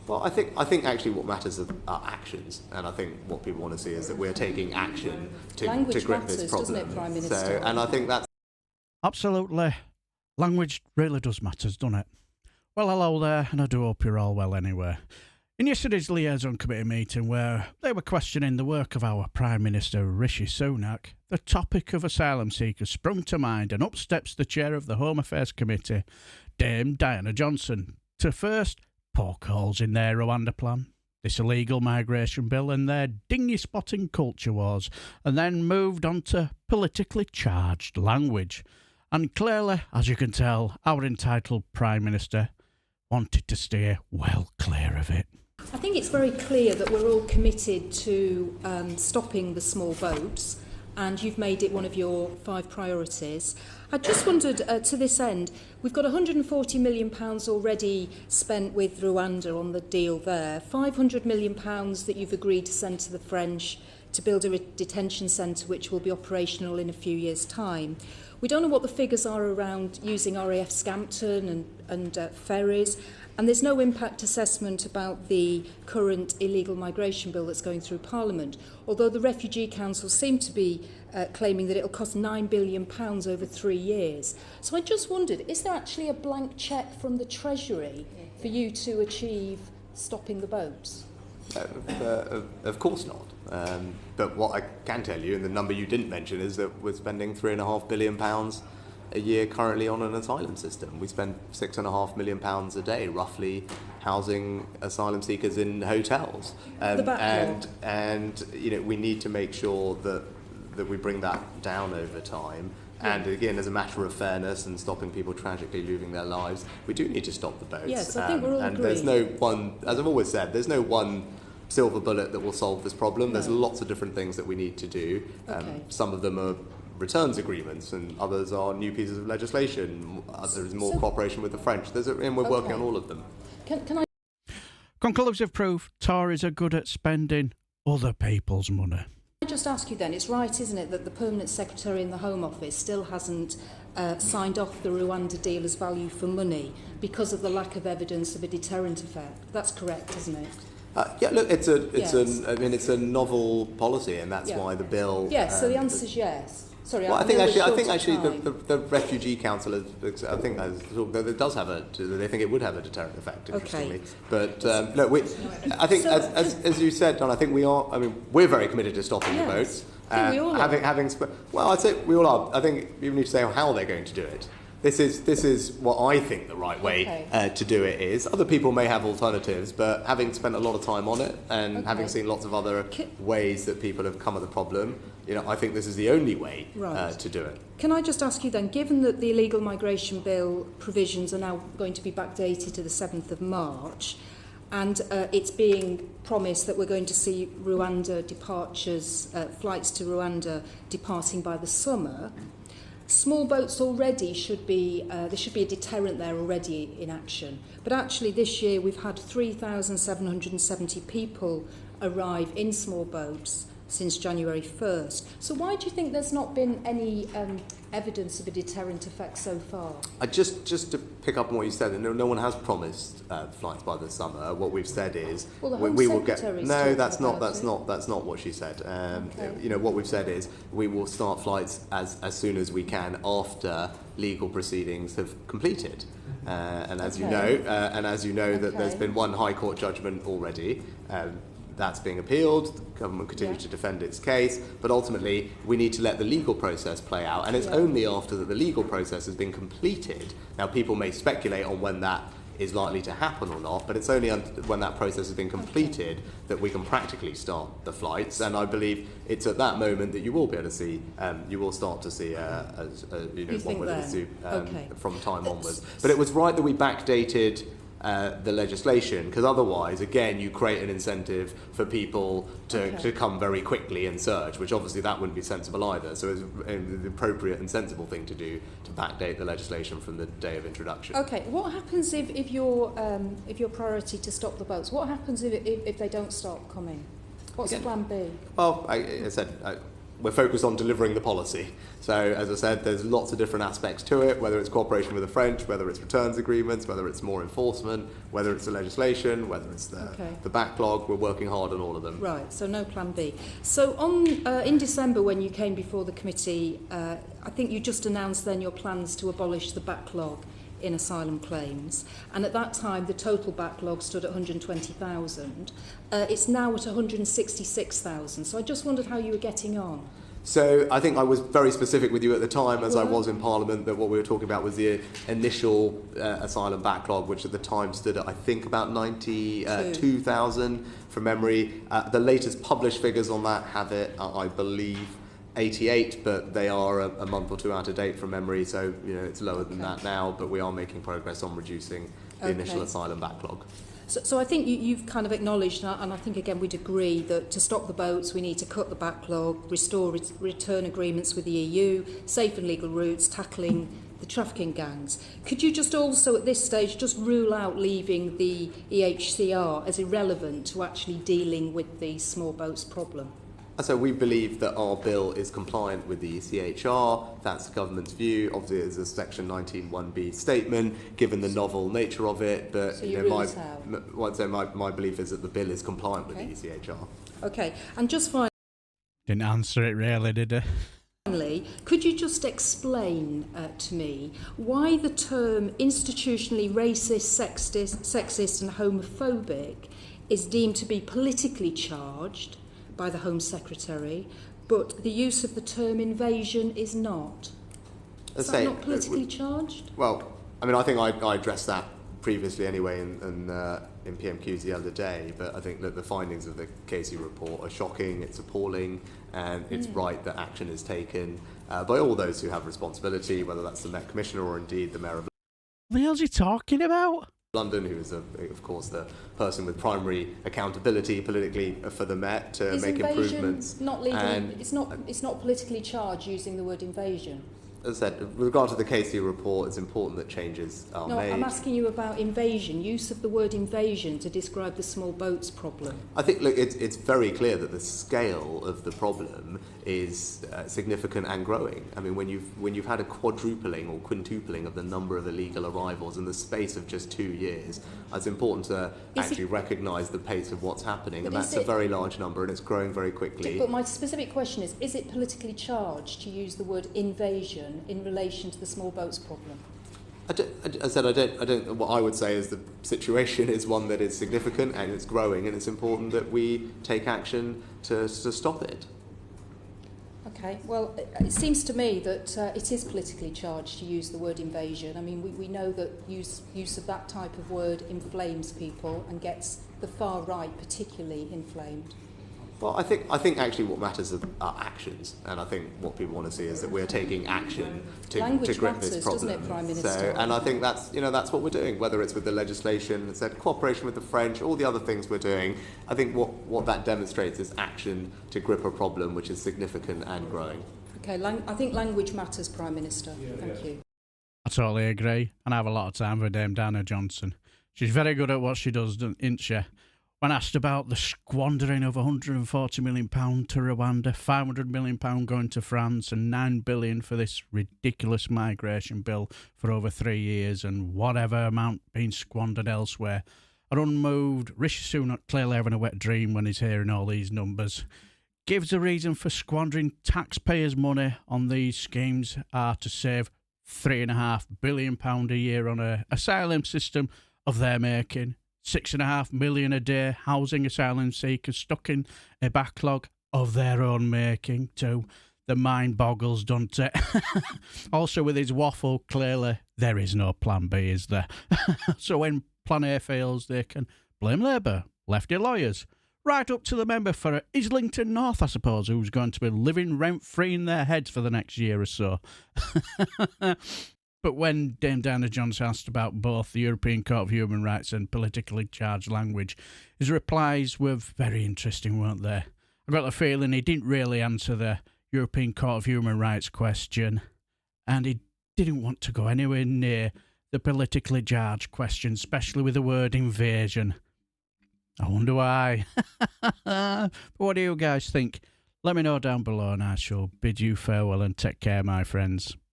Well, I think actually what matters are actions, and I think what people want to see is that we're taking action to grip this problem. Doesn't it, Prime Minister? So, and I think that's absolutely. Language really does matter, doesn't it? Well, hello there, and I do hope you're all well anyway. In yesterday's Liaison Committee Meeting, where they were questioning the work of our Prime Minister Rishi Sunak, the topic of asylum seekers sprung to mind, and up steps the chair of the Home Affairs Committee, Dame Diana Johnson, to first poke holes in their Rwanda plan, this illegal migration bill and their dinghy spotting culture wars, and then moved on to politically charged language. And clearly, as you can tell, our entitled Prime Minister wanted to steer well clear of it. I think it's very clear that we're all committed to stopping the small boats, and you've made it one of your 5 priorities. I just wondered, to this end, we've got £140 million already spent with Rwanda on the deal there, £500 million that you've agreed to send to the French to build a detention centre which will be operational in a few years' time. We don't know what the figures are around using RAF Scampton and ferries, and there's no impact assessment about the current illegal migration bill that's going through Parliament, although the Refugee Council seem to be claiming that it'll cost £9 billion over 3 years. So I just wondered, is there actually a blank cheque from the Treasury for you to achieve stopping the boats? Of course not. But what I can tell you, and the number you didn't mention, is that we're spending £3.5 billion a year currently on an asylum system. We spend £6.5 million a day, roughly, housing asylum seekers in hotels. And you know, we need to make sure that we bring that down over time. And again, as a matter of fairness and stopping people tragically losing their lives, we do need to stop the boats. Yes, I think we're all and agreed. There's no one, as I've always said, there's no one silver bullet that will solve this problem. No. There's lots of different things that we need to do. Some of them are returns agreements, and others are new pieces of legislation. There's more cooperation with the French. And we're working on all of them. Can I? Conclusive proof: Tories are good at spending other people's money. I just ask you then, it's right, isn't it, that the Permanent Secretary in the Home Office still hasn't signed off the Rwanda deal as value for money because of the lack of evidence of a deterrent effect? That's correct, isn't it? Yeah, look, it's a novel policy, and that's why the bill. Yes, so the answer is yes. Sorry, well, I think actually the Refugee Council has, I think it does have they think it would have a deterrent effect, interestingly. Okay. But look, I think as you said, Don, I think we are. I mean, we're very committed to stopping the boats. I think we all are. Well, I'd say we all are. I think you need to say how they're going to do it. This is what I think the right way to do it is. Other people may have alternatives, but having spent a lot of time on it and having seen lots of other ways that people have come at the problem, you know, I think this is the only way to do it. Can I just ask you then, given that the illegal migration bill provisions are now going to be backdated to the 7th of March, and it's being promised that we're going to see Rwanda departures, flights to Rwanda departing by the summer, small boats already should be, there should be a deterrent there already in action. But actually this year we've had 3,770 people arrive in small boats since January 1st. So why do you think there's not been any evidence of a deterrent effect so far? Just to pick up on what you said, no one has promised flights by the summer. What we've said is we will get. No, that's not what she said. You know, what we've said is we will start flights as soon as we can after legal proceedings have completed. And as you know, that there's been one High Court judgment already. That's being appealed. The government continues to defend its case, but ultimately we need to let the legal process play out, and it's only after that the legal process has been completed. Now, people may speculate on when that is likely to happen or not, but it's only when that process has been completed that we can practically start the flights, and I believe it's at that moment that you will be able to see, you will start to see, one would assume, from time onwards. But it was right that we backdated the legislation, because otherwise, again, you create an incentive for people to come very quickly and search, which obviously that wouldn't be sensible either. So it's the appropriate and sensible thing to do to backdate the legislation from the day of introduction. Okay, what happens if your priority to stop the boats? What happens if they don't stop coming? What's the plan B? Well, I said we're focused on delivering the policy. So, as I said, there's lots of different aspects to it, whether it's cooperation with the French, whether it's returns agreements, whether it's more enforcement, whether it's the legislation, whether it's the backlog. We're working hard on all of them. Right, so no plan B. So in December, when you came before the committee, I think you just announced then your plans to abolish the backlog in asylum claims, and at that time the total backlog stood at 120,000. It's now at 166,000. So I just wondered how you were getting on. So I think I was very specific with you at the time, as I was in Parliament, that what we were talking about was the initial asylum backlog, which at the time stood at, I think, about 92,000 from memory. The latest published figures on that have it, I believe, 88, but they are a month or two out of date from memory, so it's lower than that now, but we are making progress on reducing the initial asylum backlog. So I think you've kind of acknowledged, and I think again we'd agree, that to stop the boats we need to cut the backlog, restore return agreements with the EU, safe and legal routes, tackling the trafficking gangs. Could you just also at this stage just rule out leaving the EHCR as irrelevant to actually dealing with the small boats problem? So we believe that our bill is compliant with the ECHR. That's the government's view. Obviously, it's a Section 19(1)(b) statement, given the novel nature of it. But so my belief is that the bill is compliant with the ECHR. Okay, and just finally, didn't answer it really, did it? Finally, could you just explain to me why the term institutionally racist, sexist, and homophobic is deemed to be politically charged by the Home Secretary, but the use of the term invasion is not? Is that not politically charged? Well, I mean, I think I addressed that previously anyway in PMQs the other day, but I think that the findings of the Casey report are shocking, it's appalling, and it's right that action is taken by all those who have responsibility, whether that's the Met Commissioner or indeed the Mayor of What the hell's he talking about? London, who is, of course, the person with primary accountability politically for the Met to make improvements. Not legally, it's not politically charged using the word invasion. As I said, with regard to the Casey report, it's important that changes are made. No, I'm asking you about invasion, use of the word invasion to describe the small boats problem. I think, look, it's very clear that the scale of the problem is significant and growing. I mean, when you've had a quadrupling or quintupling of the number of illegal arrivals in the space of just 2 years, it's important to actually recognise the pace of what's happening, and that's a very large number, and it's growing very quickly. But my specific question is it politically charged to use the word invasion in relation to the small boats problem? What I would say is the situation is one that is significant and it's growing, and it's important that we take action to stop it. Okay, well, it seems to me that it is politically charged to use the word invasion. I mean, we know that use of that type of word inflames people and gets the far right particularly inflamed. Well, I think actually what matters are actions, and I think what people want to see is that we're taking action to grip this problem. Doesn't it, Prime Minister? And I think that's what we're doing, whether it's with the legislation, it's said cooperation with the French, all the other things we're doing. I think what that demonstrates is action to grip a problem which is significant and growing. Okay, I think language matters, Prime Minister. Thank you. I totally agree, and I have a lot of time for Dame Dana Johnson. She's very good at what she does, isn't she? When asked about the squandering of £140 million to Rwanda, £500 million going to France, and £9 billion for this ridiculous migration bill for over 3 years, and whatever amount being squandered elsewhere, are unmoved. Rishi Sunak clearly having a wet dream when he's hearing all these numbers. Gives a reason for squandering taxpayers' money on these schemes are to save £3.5 billion a year on an asylum system of their making. 6.5 million a day housing asylum seekers stuck in a backlog of their own making too. The mind boggles, doesn't it? Also with his waffle, clearly there is no plan B, is there? So when plan A fails, they can blame Labour, lefty lawyers, right up to the member for Islington North, I suppose, who's going to be living rent-free in their heads for the next year or so. But when Dame Diana Johnson asked about both the European Court of Human Rights and politically charged language, his replies were very interesting, weren't they? I got the feeling he didn't really answer the European Court of Human Rights question, and he didn't want to go anywhere near the politically charged question, especially with the word invasion. I wonder why. But what do you guys think? Let me know down below and I shall bid you farewell and take care, my friends.